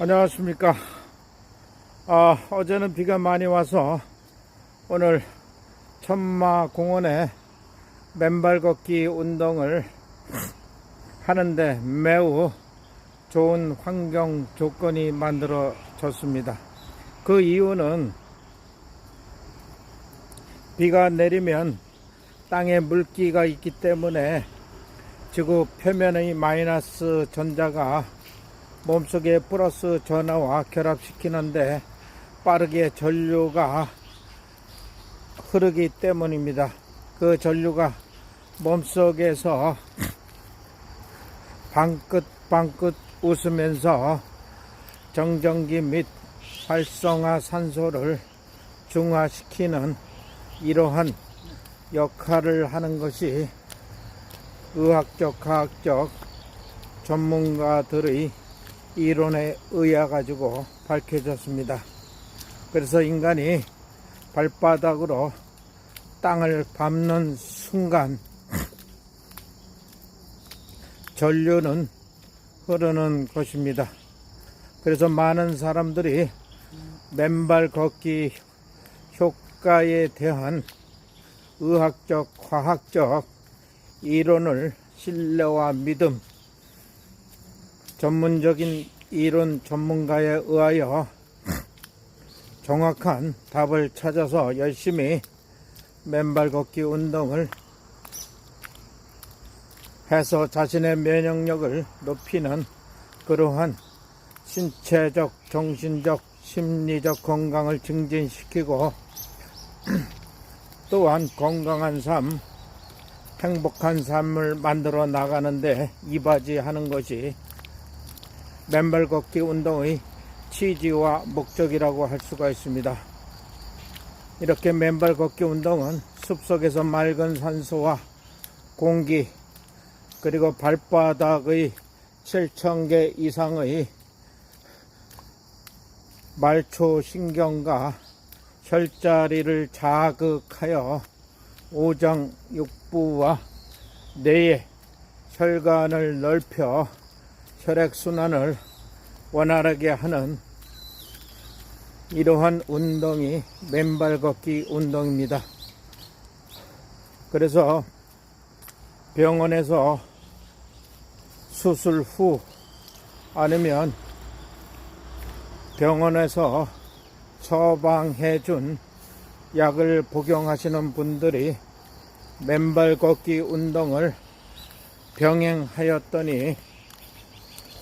안녕하십니까. 어제는 비가 많이 와서 오늘 천마공원에 맨발 걷기 운동을 하는데 매우 좋은 환경 조건이 만들어졌습니다. 그 이유는 비가 내리면 땅에 물기가 있기 때문에 지구 표면의 마이너스 전자가 몸속에 플러스 전하와 결합시키는데 빠르게 전류가 흐르기 때문입니다. 그 전류가 몸속에서 방긋방긋 웃으면서 정전기 및 활성화 산소를 중화시키는 이러한 역할을 하는 것이 의학적, 과학적 전문가들의 이론에 의해 가지고 밝혀졌습니다. 그래서 인간이 발바닥으로 땅을 밟는 순간 전류는 흐르는 것입니다. 그래서 많은 사람들이 맨발 걷기 효과에 대한 의학적, 과학적 이론을 신뢰와 믿음, 전문적인 이론 전문가에 의하여 정확한 답을 찾아서 열심히 맨발 걷기 운동을 해서 자신의 면역력을 높이는 그러한 신체적, 정신적, 심리적 건강을 증진시키고 또한 건강한 삶, 행복한 삶을 만들어 나가는데 이바지하는 것이 맨발 걷기 운동의 취지와 목적이라고 할 수가 있습니다. 이렇게 맨발 걷기 운동은 숲속에서 맑은 산소와 공기 그리고 발바닥의 7,000개 이상의 말초신경과 혈자리를 자극하여 오장육부와 뇌의 혈관을 넓혀 혈액순환을 원활하게 하는 이러한 운동이 맨발 걷기 운동입니다. 그래서 병원에서 수술 후 아니면 병원에서 처방해 준 약을 복용하시는 분들이 맨발 걷기 운동을 병행하였더니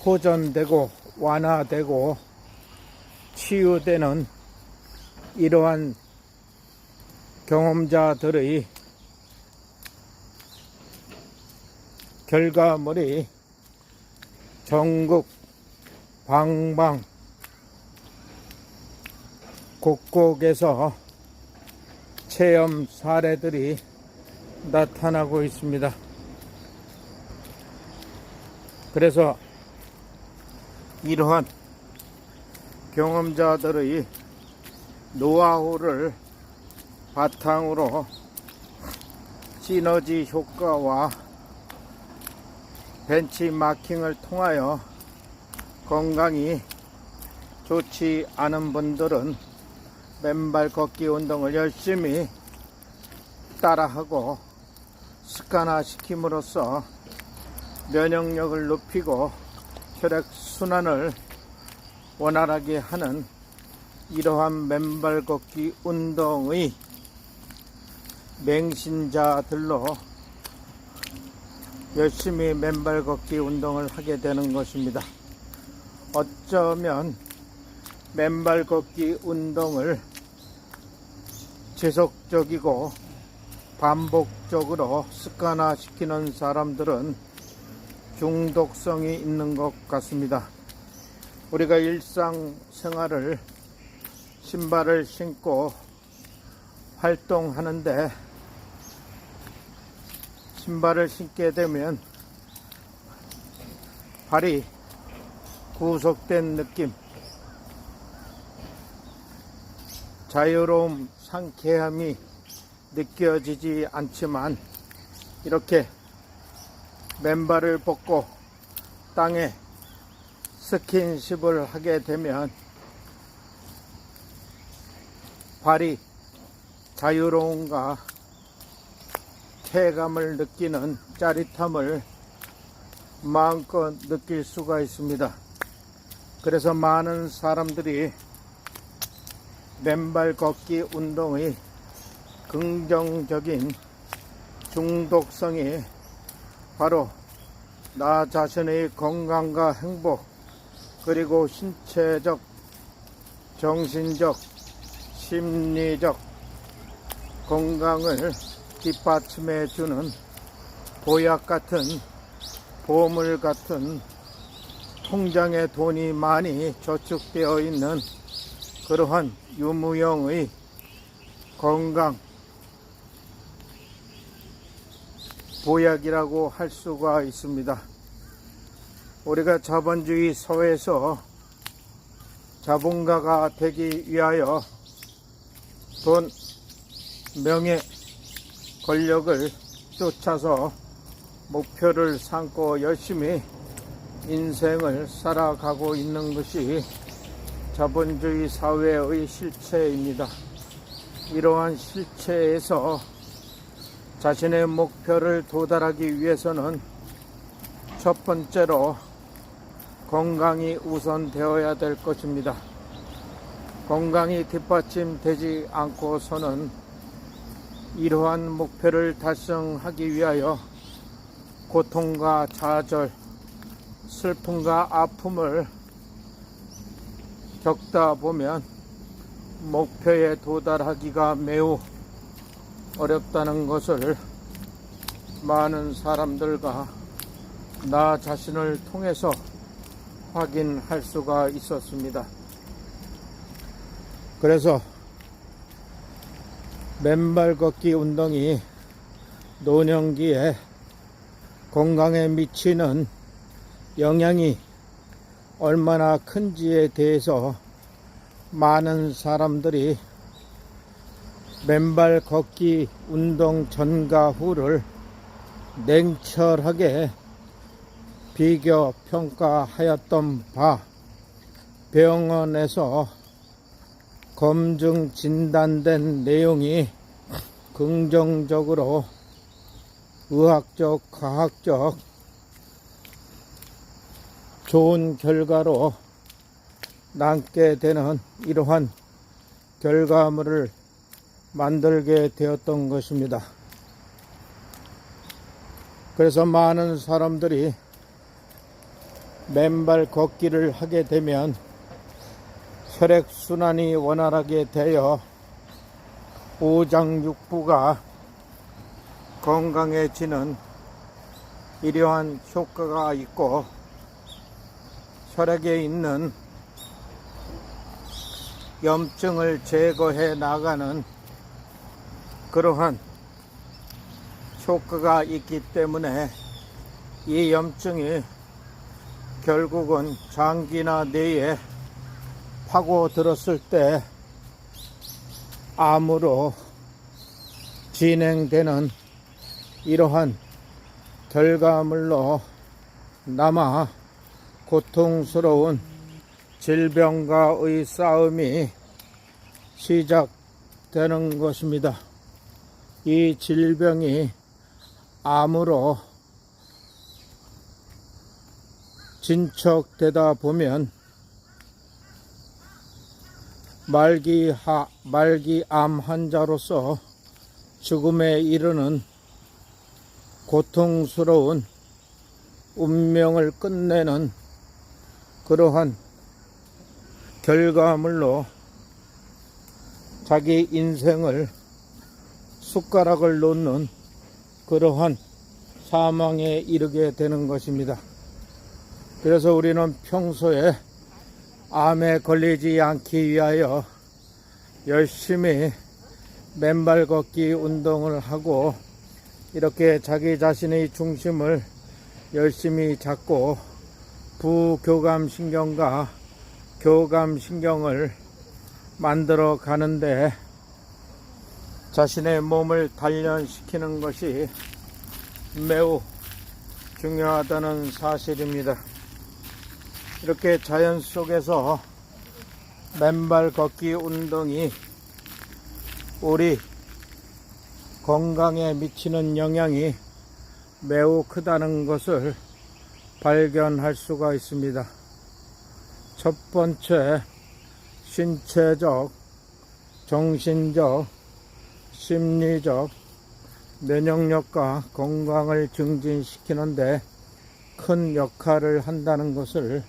호전되고 완화되고 치유되는 이러한 경험자들의 결과물이 전국 방방 곳곳에서 체험 사례들이 나타나고 있습니다. 그래서 이러한 경험자들의 노하우를 바탕으로 시너지 효과와 벤치마킹을 통하여 건강이 좋지 않은 분들은 맨발 걷기 운동을 열심히 따라하고 습관화 시킴으로써 면역력을 높이고 혈액순환을 원활하게 하는 이러한 맨발 걷기 운동의 맹신자들로 열심히 맨발 걷기 운동을 하게 되는 것입니다. 어쩌면 맨발 걷기 운동을 지속적이고 반복적으로 습관화시키는 사람들은 중독성이 있는 것 같습니다. 우리가 일상생활을 신발을 신고 활동하는데 신발을 신게 되면 발이 구속된 느낌, 자유로움, 상쾌함이 느껴지지 않지만 이렇게 맨발을 벗고 땅에 스킨십을 하게 되면 발이 자유로움과 쾌감을 느끼는 짜릿함을 마음껏 느낄 수가 있습니다. 그래서 많은 사람들이 맨발 걷기 운동의 긍정적인 중독성이 바로 나 자신의 건강과 행복, 그리고 신체적, 정신적, 심리적 건강을 뒷받침해 주는 보약 같은, 보물 같은, 통장에 돈이 많이 저축되어 있는 그러한 유무형의 건강 보약이라고 할 수가 있습니다. 우리가 자본주의 사회에서 자본가가 되기 위하여 돈, 명예, 권력을 쫓아서 목표를 삼고 열심히 인생을 살아가고 있는 것이 자본주의 사회의 실체입니다. 이러한 실체에서 자신의 목표를 도달하기 위해서는 첫 번째로 건강이 우선되어야 될 것입니다. 건강이 뒷받침되지 않고서는 이러한 목표를 달성하기 위하여 고통과 좌절, 슬픔과 아픔을 겪다 보면 목표에 도달하기가 매우 어렵다는 것을 많은 사람들과 나 자신을 통해서 확인할 수가 있었습니다. 그래서 맨발 걷기 운동이 노년기에 건강에 미치는 영향이 얼마나 큰지에 대해서 많은 사람들이 맨발 걷기 운동 전과 후를 냉철하게 비교 평가하였던 바, 병원에서 검증 진단된 내용이 긍정적으로 의학적, 과학적 좋은 결과로 남게 되는 이러한 결과물을 만들게 되었던 것입니다. 그래서 많은 사람들이 맨발 걷기를 하게 되면 혈액순환이 원활하게 되어 오장육부가 건강해지는 이러한 효과가 있고, 혈액에 있는 염증을 제거해 나가는 그러한 효과가 있기 때문에 이 염증이 결국은 장기나 뇌에 파고들었을 때 암으로 진행되는 이러한 결과물로 남아 고통스러운 질병과의 싸움이 시작되는 것입니다. 이 질병이 암으로 진척되다 보면 말기암 환자로서 죽음에 이르는 고통스러운 운명을 끝내는 그러한 결과물로 자기 인생을 숟가락을 놓는 그러한 사망에 이르게 되는 것입니다. 그래서 우리는 평소에 암에 걸리지 않기 위하여 열심히 맨발 걷기 운동을 하고 이렇게 자기 자신의 중심을 열심히 잡고 부교감신경과 교감신경을 만들어 가는데 자신의 몸을 단련시키는 것이 매우 중요하다는 사실입니다. 이렇게 자연 속에서 맨발 걷기 운동이 우리 건강에 미치는 영향이 매우 크다는 것을 발견할 수가 있습니다. 첫 번째, 신체적, 정신적, 심리적, 면역력과 건강을 증진시키는데 큰 역할을 한다는 것을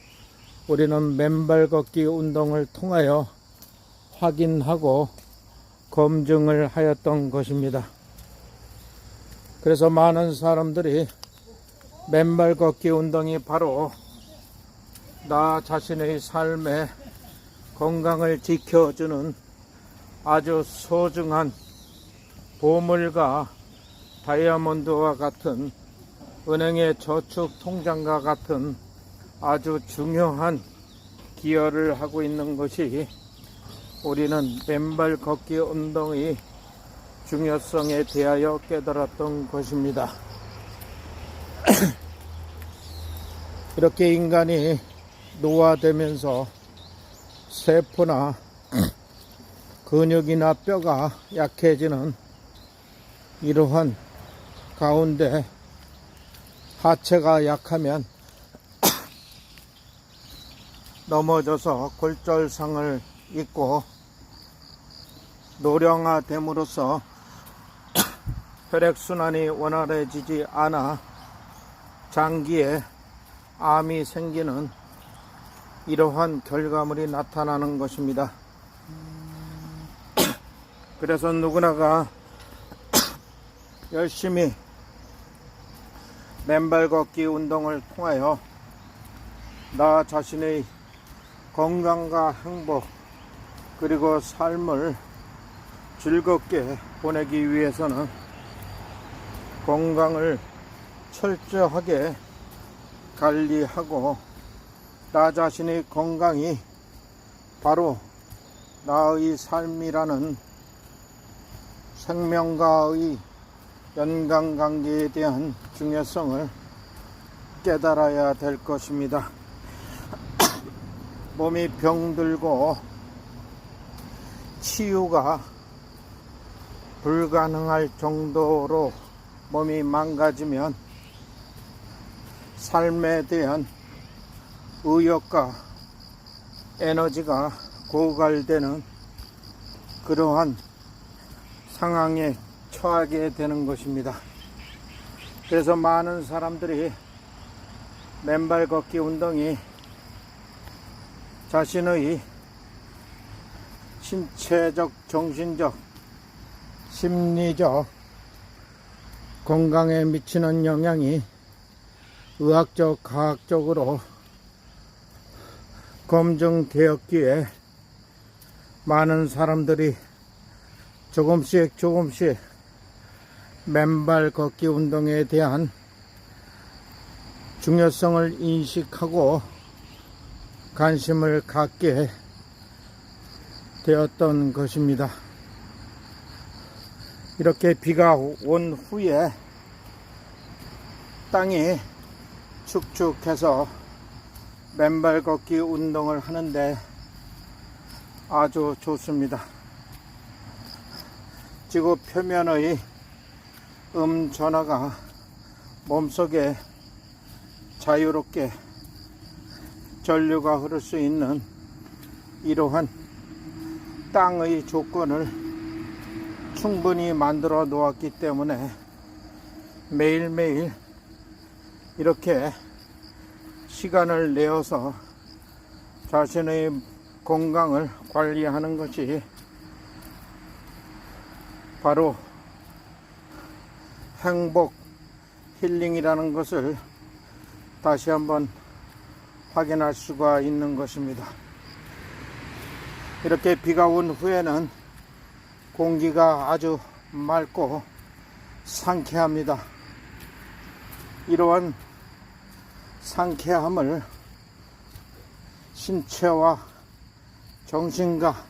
우리는 맨발 걷기 운동을 통하여 확인하고 검증을 하였던 것입니다. 그래서 많은 사람들이 맨발 걷기 운동이 바로 나 자신의 삶의 건강을 지켜주는 아주 소중한 보물과 다이아몬드와 같은 은행의 저축 통장과 같은 아주 중요한 기여를 하고 있는 것이 우리는 맨발 걷기 운동의 중요성에 대하여 깨달았던 것입니다. 이렇게 인간이 노화되면서 세포나 근육이나 뼈가 약해지는 이러한 가운데 하체가 약하면 넘어져서 골절상을 입고 노령화됨으로써 혈액순환이 원활해지지 않아 장기에 암이 생기는 이러한 결과물이 나타나는 것입니다. 그래서 누구나가 열심히 맨발 걷기 운동을 통하여 나 자신의 건강과 행복 그리고 삶을 즐겁게 보내기 위해서는 건강을 철저하게 관리하고 나 자신의 건강이 바로 나의 삶이라는 생명과의 연관관계에 대한 중요성을 깨달아야 될 것입니다. 몸이 병들고 치유가 불가능할 정도로 몸이 망가지면 삶에 대한 의욕과 에너지가 고갈되는 그러한 상황에 처하게 되는 것입니다. 그래서 많은 사람들이 맨발 걷기 운동이 자신의 신체적, 정신적, 심리적 건강에 미치는 영향이 의학적, 과학적으로 검증되었기에 많은 사람들이 조금씩 맨발 걷기 운동에 대한 중요성을 인식하고 관심을 갖게 되었던 것입니다. 이렇게 비가 온 후에 땅이 축축해서 맨발 걷기 운동을 하는데 아주 좋습니다. 지구 표면의 전하가 몸속에 자유롭게 전류가 흐를 수 있는 이러한 땅의 조건을 충분히 만들어 놓았기 때문에 매일매일 이렇게 시간을 내어서 자신의 건강을 관리하는 것이 바로 행복 힐링이라는 것을 다시 한번 확인할 수가 있는 것입니다. 이렇게 비가 온 후에는 공기가 아주 맑고 상쾌합니다. 이러한 상쾌함을 신체와 정신과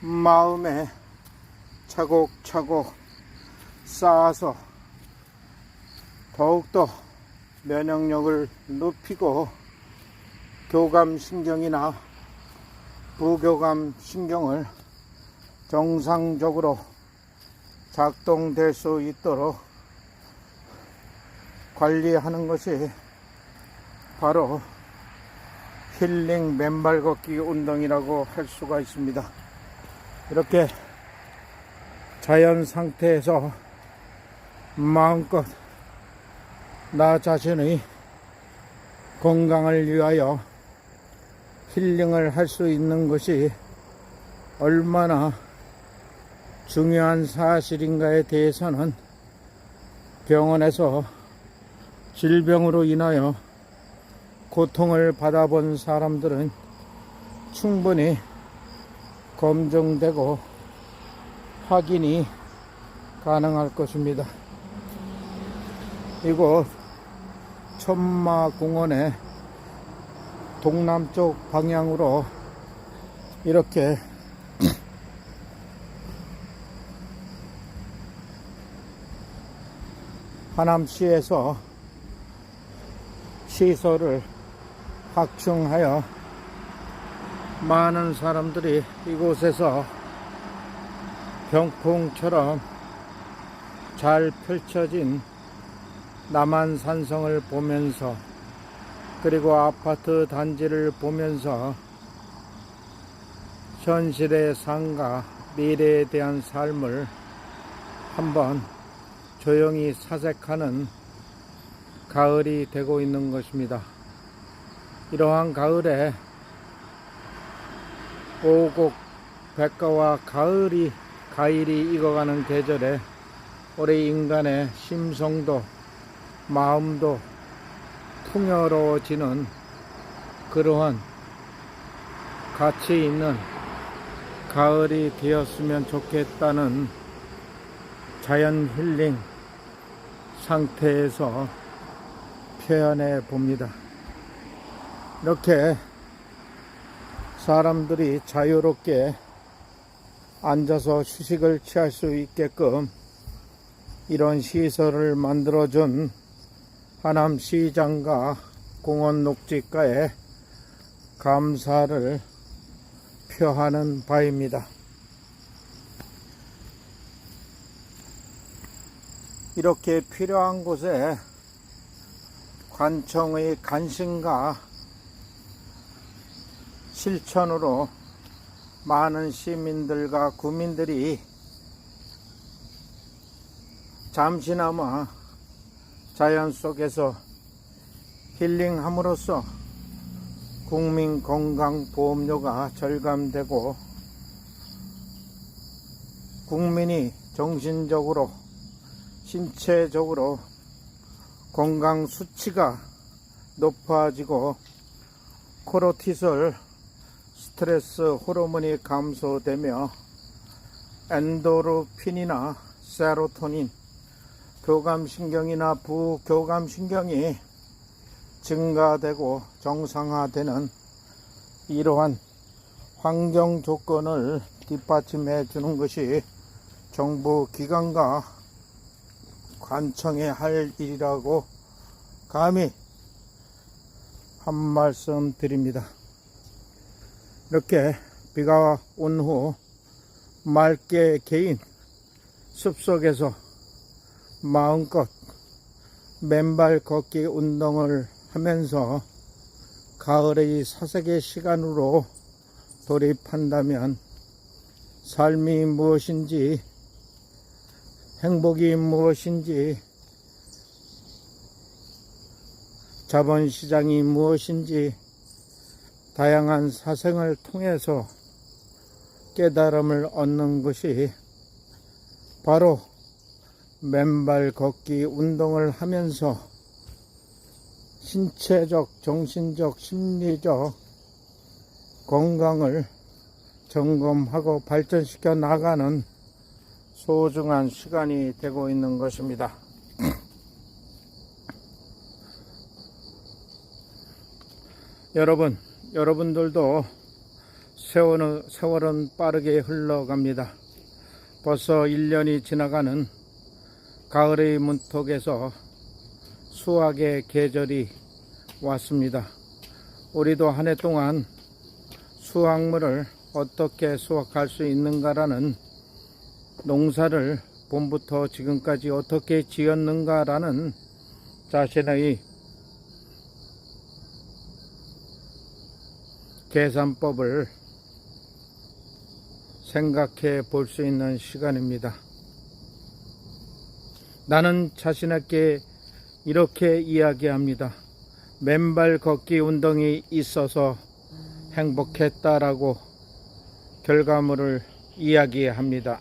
마음에 차곡차곡 쌓아서 더욱더 면역력을 높이고 교감신경이나 부교감신경을 정상적으로 작동될 수 있도록 관리하는 것이 바로 힐링 맨발 걷기 운동이라고 할 수가 있습니다. 이렇게 자연 상태에서 마음껏 나 자신의 건강을 위하여 힐링을 할 수 있는 것이 얼마나 중요한 사실인가에 대해서는 병원에서 질병으로 인하여 고통을 받아본 사람들은 충분히 검증되고 확인이 가능할 것입니다. 이곳 천마공원의 동남쪽 방향으로 이렇게 하남시에서 시설을 확충하여 많은 사람들이 이곳에서 병풍처럼 잘 펼쳐진 남한산성을 보면서 그리고 아파트 단지를 보면서 현실의 삶과 미래에 대한 삶을 한번 조용히 사색하는 가을이 되고 있는 것입니다. 이러한 가을에 오곡 백가와 가을이 익어가는 계절에 우리 인간의 심성도 마음도 풍요로워지는 그러한 가치 있는 가을이 되었으면 좋겠다는 자연 힐링 상태에서 표현해 봅니다. 이렇게 사람들이 자유롭게 앉아서 휴식을 취할 수 있게끔 이런 시설을 만들어준 하남시장과 공원 녹지가에 감사를 표하는 바입니다. 이렇게 필요한 곳에 관청의 관심과 실천으로 많은 시민들과 구민들이 잠시나마 자연 속에서 힐링함으로써 국민건강보험료가 절감되고 국민이 정신적으로 신체적으로 건강 수치가 높아지고 코르티솔 스트레스 호르몬이 감소되며 엔도르핀이나 세로토닌 교감신경이나 부교감신경이 증가되고 정상화되는 이러한 환경 조건을 뒷받침해 주는 것이 정부 기관과 관청에 할 일이라고 감히 한 말씀 드립니다. 이렇게 비가 온 후 맑게 개인 숲속에서 마음껏 맨발 걷기 운동을 하면서 가을의 사색의 시간으로 돌입한다면 삶이 무엇인지 행복이 무엇인지 자본시장이 무엇인지 다양한 사생을 통해서 깨달음을 얻는 것이 바로 맨발 걷기 운동을 하면서 신체적, 정신적, 심리적 건강을 점검하고 발전시켜 나가는 소중한 시간이 되고 있는 것입니다. 여러분들도 세월은 빠르게 흘러갑니다. 벌써 1년이 지나가는 가을의 문턱에서 수확의 계절이 왔습니다. 우리도 한 해 동안 수확물을 어떻게 수확할 수 있는가라는, 농사를 봄부터 지금까지 어떻게 지었는가라는 자신의 계산법을 생각해 볼 수 있는 시간입니다. 나는 자신에게 이렇게 이야기합니다. 맨발 걷기 운동이 있어서 행복했다라고 결과물을 이야기합니다.